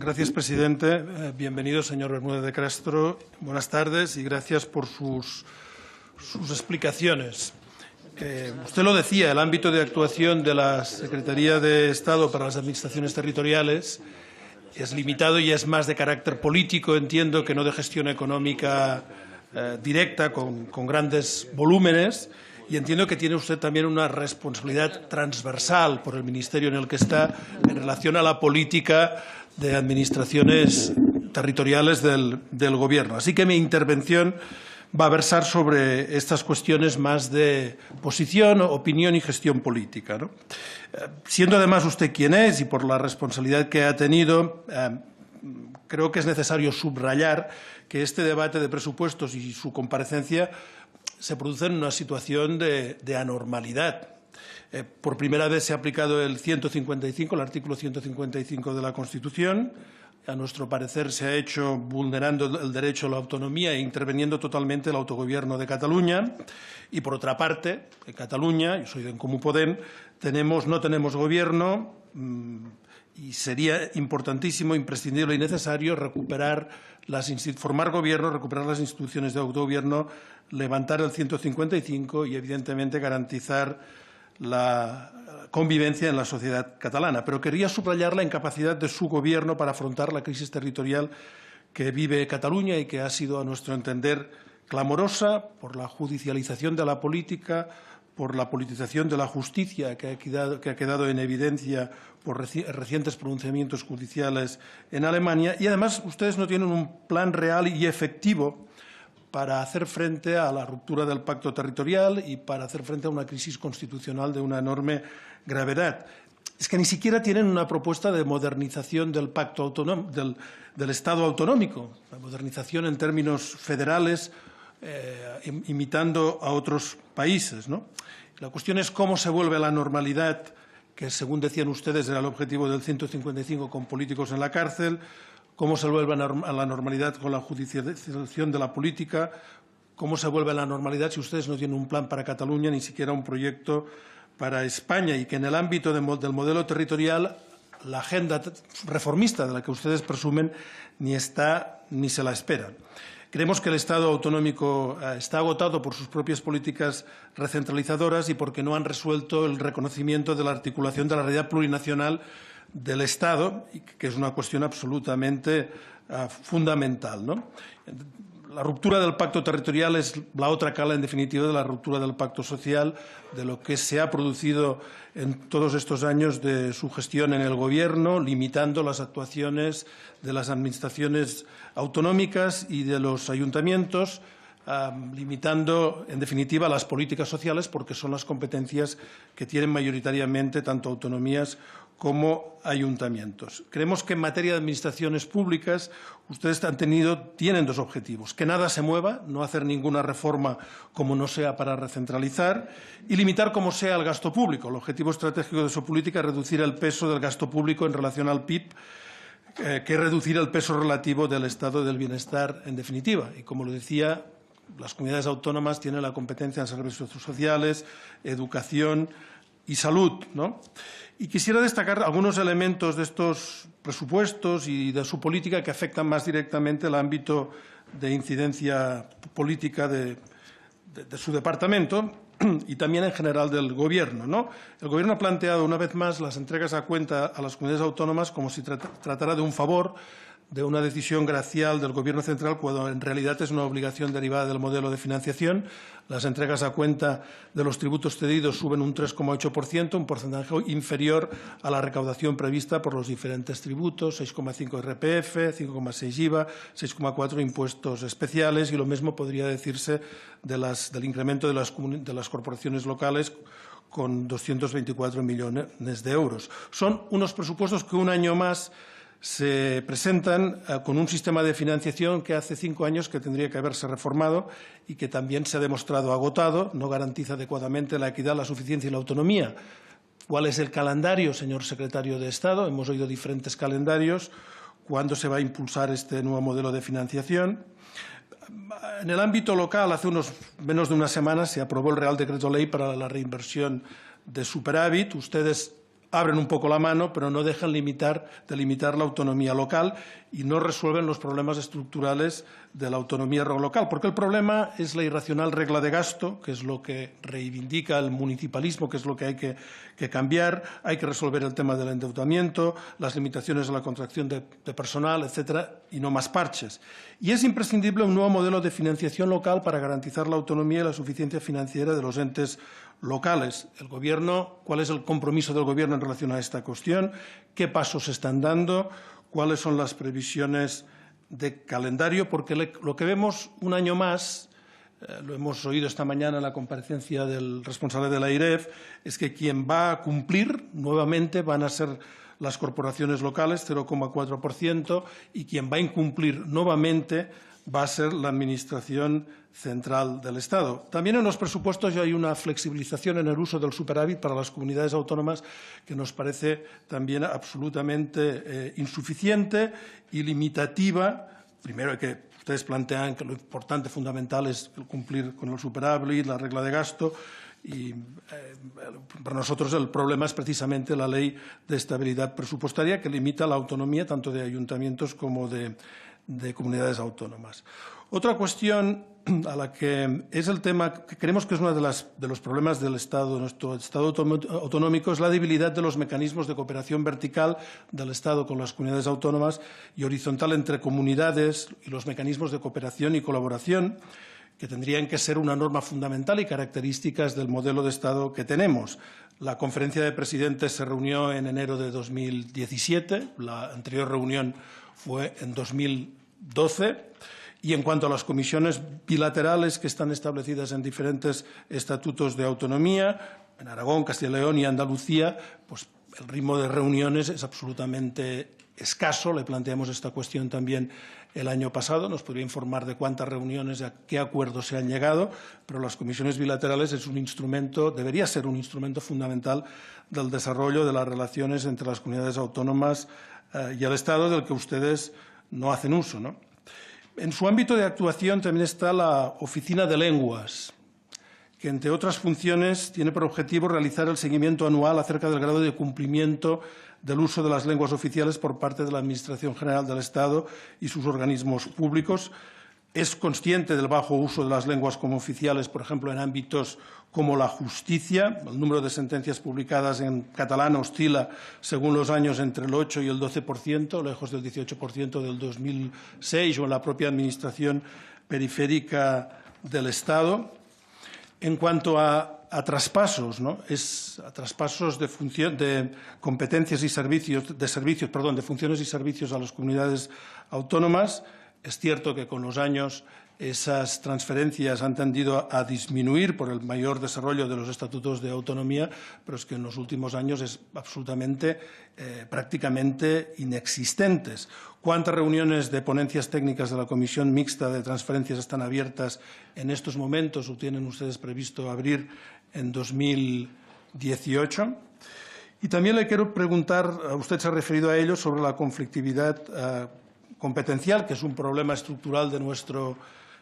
Gracias, presidente. Bienvenido, señor Bermúdez de Castro. Buenas tardes y gracias por sus explicaciones. Usted lo decía, el ámbito de actuación de la Secretaría de Estado para las Administraciones Territoriales es limitado y es más de carácter político, entiendo, que no de gestión económica directa con grandes volúmenes. Y entiendo que tiene usted también una responsabilidad transversal por el ministerio en el que está en relación a la política de administraciones territoriales del Gobierno. Así que mi intervención va a versar sobre estas cuestiones más de posición, opinión y gestión política, ¿no? Siendo además usted quien es y por la responsabilidad que ha tenido, creo que es necesario subrayar que este debate de presupuestos y su comparecencia se produce en una situación de anormalidad. Por primera vez se ha aplicado el artículo 155 de la Constitución. A nuestro parecer se ha hecho vulnerando el derecho a la autonomía e interviniendo totalmente el autogobierno de Cataluña. Y, por otra parte, en Cataluña, yo soy de En Comú Podem, no tenemos gobierno y sería importantísimo, imprescindible y necesario formar gobierno, recuperar las instituciones de autogobierno, levantar el 155 y, evidentemente, garantizar la convivencia en la sociedad catalana. Pero quería subrayar la incapacidad de su Gobierno para afrontar la crisis territorial que vive Cataluña y que ha sido, a nuestro entender, clamorosa por la judicialización de la política, por la politización de la justicia que ha quedado en evidencia por recientes pronunciamientos judiciales en Alemania. Y, además, ustedes no tienen un plan real y efectivo para hacer frente a la ruptura del pacto territorial y para hacer frente a una crisis constitucional de una enorme gravedad. Es que ni siquiera tienen una propuesta de modernización del pacto del Estado autonómico, la modernización en términos federales, imitando a otros países, ¿no? La cuestión es cómo se vuelve a la normalidad, que según decían ustedes era el objetivo del 155 con políticos en la cárcel, cómo se vuelve a la normalidad con la judicialización de la política, cómo se vuelve a la normalidad si ustedes no tienen un plan para Cataluña, ni siquiera un proyecto para España, y que en el ámbito del modelo territorial la agenda reformista de la que ustedes presumen ni está ni se la esperan. Creemos que el Estado autonómico está agotado por sus propias políticas recentralizadoras y porque no han resuelto el reconocimiento de la articulación de la realidad plurinacional del Estado, que es una cuestión absolutamente fundamental, ¿no? La ruptura del pacto territorial es la otra cara, en definitiva, de la ruptura del pacto social, de lo que se ha producido en todos estos años de su gestión en el Gobierno, limitando las actuaciones de las administraciones autonómicas y de los ayuntamientos, limitando, en definitiva, las políticas sociales, porque son las competencias que tienen mayoritariamente tanto autonomías como ayuntamientos. Creemos que en materia de administraciones públicas ustedes tienen dos objetivos: que nada se mueva, no hacer ninguna reforma como no sea para recentralizar, y limitar como sea el gasto público. El objetivo estratégico de su política es reducir el peso del gasto público en relación al PIB, que es reducir el peso relativo del estado del bienestar, en definitiva. Y, como lo decía, las comunidades autónomas tienen la competencia en servicios sociales, educación y salud, ¿no? Y quisiera destacar algunos elementos de estos presupuestos y de su política que afectan más directamente el ámbito de incidencia política de su departamento y también en general del Gobierno, ¿no? El Gobierno ha planteado una vez más las entregas a cuenta a las comunidades autónomas como si tratara de un favor, de una decisión gracial del Gobierno central, cuando en realidad es una obligación derivada del modelo de financiación. Las entregas a cuenta de los tributos cedidos suben un 3,8%, un porcentaje inferior a la recaudación prevista por los diferentes tributos: 6,5 IRPF, 5,6 IVA, 6,4 impuestos especiales, y lo mismo podría decirse del incremento de las corporaciones locales, con 224 millones de euros. Son unos presupuestos que un año más se presentan con un sistema de financiación que hace 5 años que tendría que haberse reformado y que también se ha demostrado agotado, no garantiza adecuadamente la equidad, la suficiencia y la autonomía. ¿Cuál es el calendario, señor secretario de Estado? Hemos oído diferentes calendarios. ¿Cuándo se va a impulsar este nuevo modelo de financiación? En el ámbito local, hace menos de una semana se aprobó el Real Decreto Ley para la reinversión de superávit. Ustedes abren un poco la mano, pero no dejan de limitar la autonomía local y no resuelven los problemas estructurales de la autonomía local. Porque el problema es la irracional regla de gasto, que es lo que reivindica el municipalismo, que es lo que hay que cambiar. Hay que resolver el tema del endeudamiento, las limitaciones a la contracción de personal, etcétera, y no más parches. Y es imprescindible un nuevo modelo de financiación local para garantizar la autonomía y la suficiencia financiera de los entes locales. El Gobierno, ¿cuál es el compromiso del Gobierno en relación a esta cuestión? ¿Qué pasos se están dando? ¿Cuáles son las previsiones de calendario? Porque lo que vemos un año más, lo hemos oído esta mañana en la comparecencia del responsable de la AIREF, es que quien va a cumplir nuevamente van a ser las corporaciones locales, 0,4%, y quien va a incumplir nuevamente va a ser la Administración Central del Estado. También en los presupuestos ya hay una flexibilización en el uso del superávit para las comunidades autónomas que nos parece también absolutamente insuficiente y limitativa. Primero, que ustedes plantean que lo importante, fundamental, es cumplir con el superávit, la regla de gasto. Y para nosotros el problema es precisamente la Ley de Estabilidad Presupuestaria, que limita la autonomía tanto de ayuntamientos como de comunidades autónomas. Otra cuestión a la que es el tema que creemos que es uno de los problemas del Estado, nuestro Estado autonómico, es la debilidad de los mecanismos de cooperación vertical del Estado con las comunidades autónomas y horizontal entre comunidades y los mecanismos de cooperación y colaboración, que tendrían que ser una norma fundamental y características del modelo de Estado que tenemos. La Conferencia de Presidentes se reunió en enero de 2017, la anterior reunión fue en 2012, y en cuanto a las comisiones bilaterales que están establecidas en diferentes estatutos de autonomía, en Aragón, Castilla y León y Andalucía, pues el ritmo de reuniones es absolutamente escaso. Le planteamos esta cuestión también el año pasado. Nos podría informar de cuántas reuniones, a qué acuerdos se han llegado, pero las comisiones bilaterales es un instrumento, debería ser un instrumento fundamental del desarrollo de las relaciones entre las comunidades autónomas y el Estado, del que ustedes no hacen uso, ¿no? En su ámbito de actuación también está la Oficina de Lenguas, que, entre otras funciones, tiene por objetivo realizar el seguimiento anual acerca del grado de cumplimiento del uso de las lenguas oficiales por parte de la Administración General del Estado y sus organismos públicos. Es consciente del bajo uso de las lenguas como oficiales, por ejemplo, en ámbitos como la justicia. El número de sentencias publicadas en catalán oscila, según los años, entre el 8 y el 12%, lejos del 18% del 2006, o en la propia Administración Periférica del Estado. En cuanto a traspasos, ¿no? A traspasos de competencias y de funciones y servicios a las comunidades autónomas. Es cierto que con los años esas transferencias han tendido a disminuir por el mayor desarrollo de los estatutos de autonomía, pero es que en los últimos años es absolutamente, prácticamente inexistentes. ¿Cuántas reuniones de ponencias técnicas de la Comisión Mixta de Transferencias están abiertas en estos momentos o tienen ustedes previsto abrir en 2018? Y también le quiero preguntar, usted se ha referido a ello, sobre la conflictividad competencial, que es un problema estructural de nuestro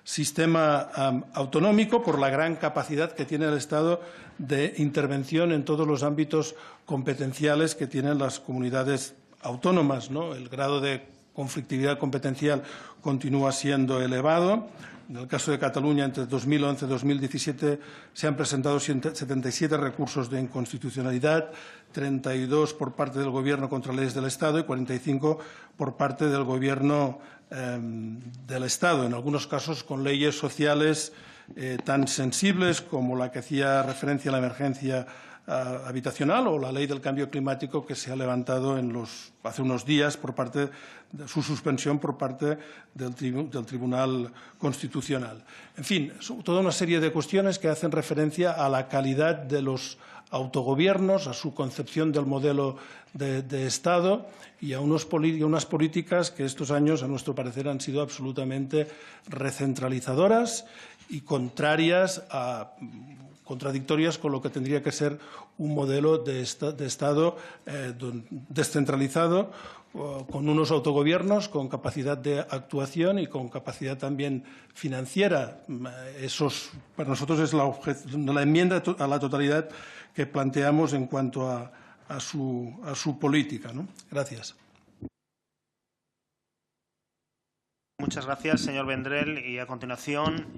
sistema autonómico, por la gran capacidad que tiene el Estado de intervención en todos los ámbitos competenciales que tienen las comunidades autónomas, ¿no? El grado de conflictividad competencial continúa siendo elevado. En el caso de Cataluña, entre 2011 y 2017 se han presentado 77 recursos de inconstitucionalidad, 32 por parte del Gobierno contra leyes del Estado y 45 por parte del Gobierno del Estado, en algunos casos con leyes sociales tan sensibles como la que hacía referencia a la emergencia habitacional o la ley del cambio climático, que se ha levantado hace unos días por parte de su suspensión por parte del Tribunal Constitucional. En fin, toda una serie de cuestiones que hacen referencia a la calidad de los autogobiernos, a su concepción del modelo de Estado y a unas políticas que estos años, a nuestro parecer, han sido absolutamente recentralizadoras y contrarias contradictorias con lo que tendría que ser un modelo de Estado descentralizado, con unos autogobiernos con capacidad de actuación y con capacidad también financiera. Para nosotros es la enmienda a la totalidad que planteamos en cuanto a a su política, ¿no? Gracias. Muchas gracias, señor Vendrell. Y a continuación.